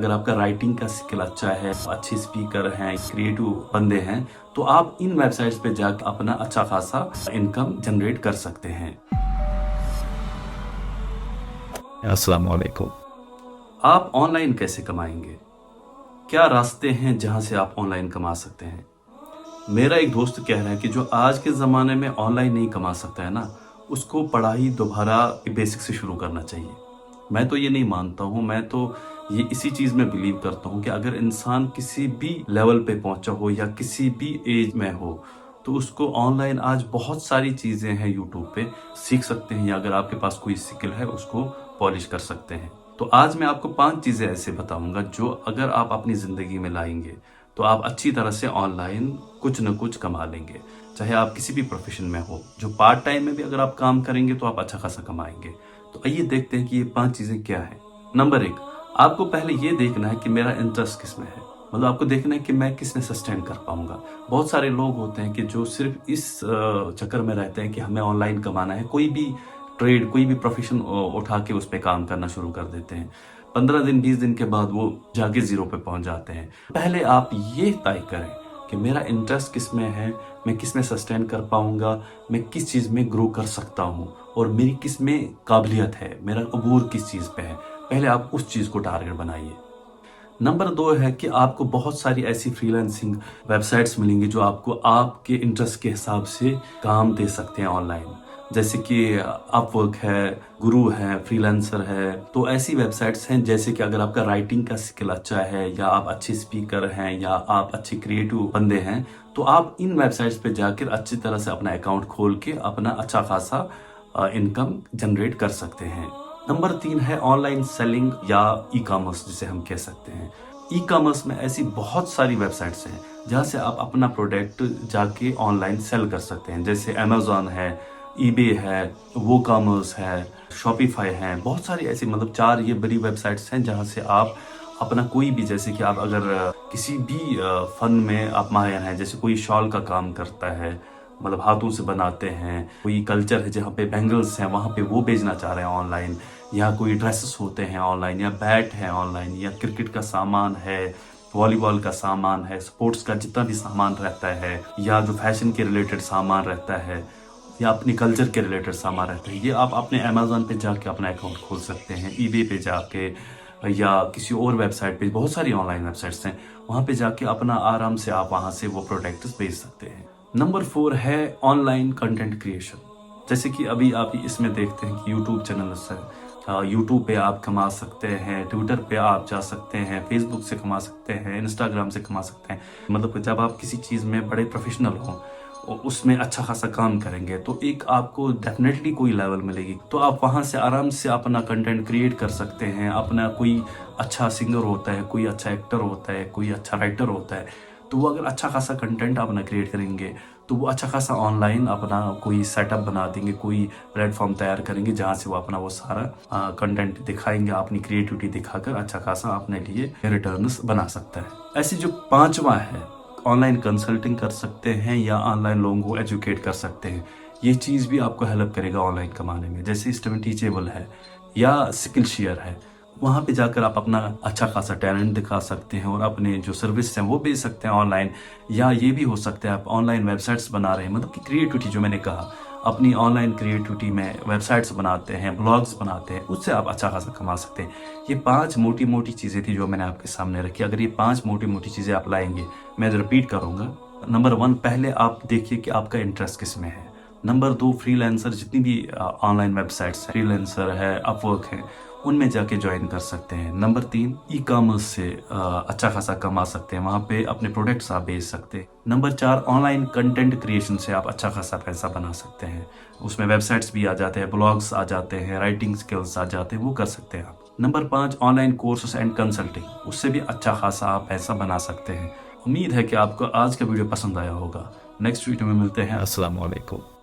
अगर आपका राइटिंग का स्किल अच्छा है, अच्छे स्पीकर हैं, क्रिएटिव बंदे हैं, तो आप इन वेबसाइट्स पे जाकर अपना अच्छा खासा इनकम जनरेट कर सकते हैं। अस्सलाम वालेकुम। आप ऑनलाइन कैसे कमाएंगे? क्या रास्ते हैं जहां से आप ऑनलाइन कमा सकते हैं? मेरा एक दोस्त कह रहा है कि जो आज के ज़माने में ऑनलाइन नहीं कमा सकता है ना, उसको पढ़ाई दोबारा बेसिक से शुरू करना चाहिए। मैं तो ये नहीं मानता हूँ, मैं तो ये इसी चीज़ में बिलीव करता हूँ कि अगर इंसान किसी भी लेवल पे पहुँचा हो या किसी भी एज में हो, तो उसको ऑनलाइन आज बहुत सारी चीज़ें हैं यूट्यूब पे, सीख सकते हैं या अगर आपके पास कोई स्किल है, उसको पॉलिश कर सकते हैं। तो आज मैं आपको 5 चीज़ें ऐसे बताऊँगा, जो अगर आप अपनी ज़िंदगी में लाएँगे, तो आप अच्छी तरह से ऑनलाइन कुछ न कुछ कमा लेंगे। चाहे आप किसी भी प्रोफ़ेशन में हो, जो पार्ट टाइम में भी अगर आप काम करेंगे तो आप अच्छा खासा कमाएँगे। तो आइए देखते हैं कि ये 5 चीज़ें क्या हैं। नंबर 1, आपको पहले ये देखना है कि मेरा इंटरेस्ट किसमें है। मतलब आपको देखना है कि मैं किसमें सस्टेन कर पाऊँगा। बहुत सारे लोग होते हैं कि जो सिर्फ़ इस चक्कर में रहते हैं कि हमें ऑनलाइन कमाना है। कोई भी ट्रेड, कोई भी प्रोफ़ेशन उठा के उस पे काम करना शुरू कर देते हैं। 15 दिन, 20 दिन के बाद वो जाके ज़ीरो पे पहुँच जाते हैं। पहले आप ये तय करें कि मेरा इंटरेस्ट किसमें है, मैं किसमें सस्टेन कर पाऊँगा, मैं किस चीज़ में ग्रो कर सकता हूँ और मेरी किसमें काबिलियत है, मेरा अबूर किस चीज़ पे है। पहले आप उस चीज़ को टारगेट बनाइए। नंबर 2 है कि आपको बहुत सारी ऐसी फ्रीलांसिंग वेबसाइट्स मिलेंगी जो आपको आपके इंटरेस्ट के हिसाब से काम दे सकते हैं ऑनलाइन। जैसे कि अपवर्क है, गुरु है, फ्रीलांसर है। तो ऐसी वेबसाइट्स हैं जैसे कि अगर आपका राइटिंग का स्किल अच्छा है या आप अच्छे स्पीकर हैं या आप अच्छे क्रिएटिव बंदे हैं, तो आप इन वेबसाइट्स पे जाकर अच्छी तरह से अपना अकाउंट खोल के अपना अच्छा खासा इनकम जनरेट कर सकते हैं। नंबर 3 है ऑनलाइन सेलिंग या ई-कॉमर्स, जिसे हम कह सकते हैं। ई-कॉमर्स में ऐसी बहुत सारी वेबसाइट्स हैं जहाँ से आप अपना प्रोडक्ट जाके ऑनलाइन सेल कर सकते हैं। जैसे अमेज़न है, ईबे है, वूकॉमर्स है, शॉपिफाई है। बहुत सारी ऐसी, मतलब 4 ये बड़ी वेबसाइट्स हैं जहाँ से आप अपना कोई भी, जैसे कि आप अगर किसी भी फन में आप माहिर हैं, जैसे कोई शॉल का काम करता है, मतलब हाथों से बनाते हैं, कोई कल्चर है जहाँ पे बैंगल्स हैं, वहाँ पे वो बेचना चाह रहे हैं ऑनलाइन, या कोई ड्रेसेस होते हैं ऑनलाइन, या बैट है ऑनलाइन, या क्रिकेट का सामान है, वॉलीबॉल का सामान है, स्पोर्ट्स का जितना भी सामान रहता है, या जो फैशन के रिलेटेड सामान रहता है, या अपनी कल्चर के रिलेटेड सामान रहता है, ये आप अपने अमेज़न पे जाके अपना अकाउंट खोल सकते हैं। ईबे पे जाके या किसी और वेबसाइट पे, बहुत सारी ऑनलाइन वेबसाइट्स हैं, वहाँ पे जाके अपना आराम से आप वहाँ से वो प्रोडक्ट्स बेच सकते हैं। नंबर 4 है ऑनलाइन कंटेंट क्रिएशन। जैसे कि अभी आप इसमें देखते हैं कि यूट्यूब चैनल्स है, यूट्यूब पे आप कमा सकते हैं, ट्विटर पे आप जा सकते हैं, फेसबुक से कमा सकते हैं, इंस्टाग्राम से कमा सकते हैं। मतलब कि जब आप किसी चीज़ में बड़े प्रोफेशनल हों और उसमें अच्छा खासा काम करेंगे, तो एक आपको डेफिनेटली कोई लेवल मिलेगी। तो आप वहाँ से आराम से अपना कंटेंट क्रिएट कर सकते हैं। अपना कोई अच्छा सिंगर होता है, कोई अच्छा एक्टर होता है, कोई अच्छा राइटर होता है, तो वो अगर अच्छा खासा कंटेंट अपना क्रिएट करेंगे, तो वो अच्छा खासा ऑनलाइन अपना कोई सेटअप बना देंगे, कोई प्लेटफॉर्म तैयार करेंगे जहाँ से वो अपना वो सारा कंटेंट दिखाएंगे, अपनी क्रिएटिविटी दिखाकर अच्छा खासा अपने लिए रिटर्न्स बना सकता है। ऐसी जो 5वां है, ऑनलाइन कंसल्टिंग कर सकते हैं या ऑनलाइन लोगों को एजुकेट कर सकते हैं। ये चीज़ भी आपको हेल्प करेगा ऑनलाइन कमाने में। जैसे स्टडी टीचेबल है या स्किल शेयर है, वहाँ पे जाकर आप अपना अच्छा खासा टैलेंट दिखा सकते हैं और अपने जो सर्विस हैं वो बेच सकते हैं ऑनलाइन। या ये भी हो सकता है आप ऑनलाइन वेबसाइट्स बना रहे हैं, मतलब कि क्रिएटिविटी, जो मैंने कहा, अपनी ऑनलाइन क्रिएटिविटी में वेबसाइट्स बनाते हैं, ब्लॉग्स बनाते हैं, उससे आप अच्छा खासा कमा सकते हैं। ये 5 मोटी मोटी चीज़ें थी जो मैंने आपके सामने रखी। अगर ये 5 मोटी मोटी चीज़ें आप लाएंगे, मैं रिपीट करूँगा। नंबर 1, पहले आप देखिए कि आपका इंटरेस्ट किस में है। नंबर 2, फ्रीलांसर, जितनी भी ऑनलाइन वेबसाइट्स हैं, फ्रीलांसर है, अपवर्क है, उनमें जाके ज्वाइन कर सकते हैं। नंबर 3, ई-कॉमर्स से अच्छा खासा कमा सकते हैं, वहाँ पे अपने प्रोडक्ट्स आप बेच सकते हैं। नंबर 4, ऑनलाइन कंटेंट क्रिएशन से आप अच्छा खासा पैसा बना सकते हैं। उसमें वेबसाइट्स भी आ जाते हैं, ब्लॉग्स आ जाते हैं, राइटिंग स्किल्स आ जाते हैं, वो कर सकते हैं आप। Number 5, online courses and consulting, उससे भी अच्छा खासा आप पैसा बना सकते हैं। उम्मीद है कि आपको आज का वीडियो पसंद आया होगा। नेक्स्ट वीडियो में मिलते हैं। अस्सलाम वालेकुम।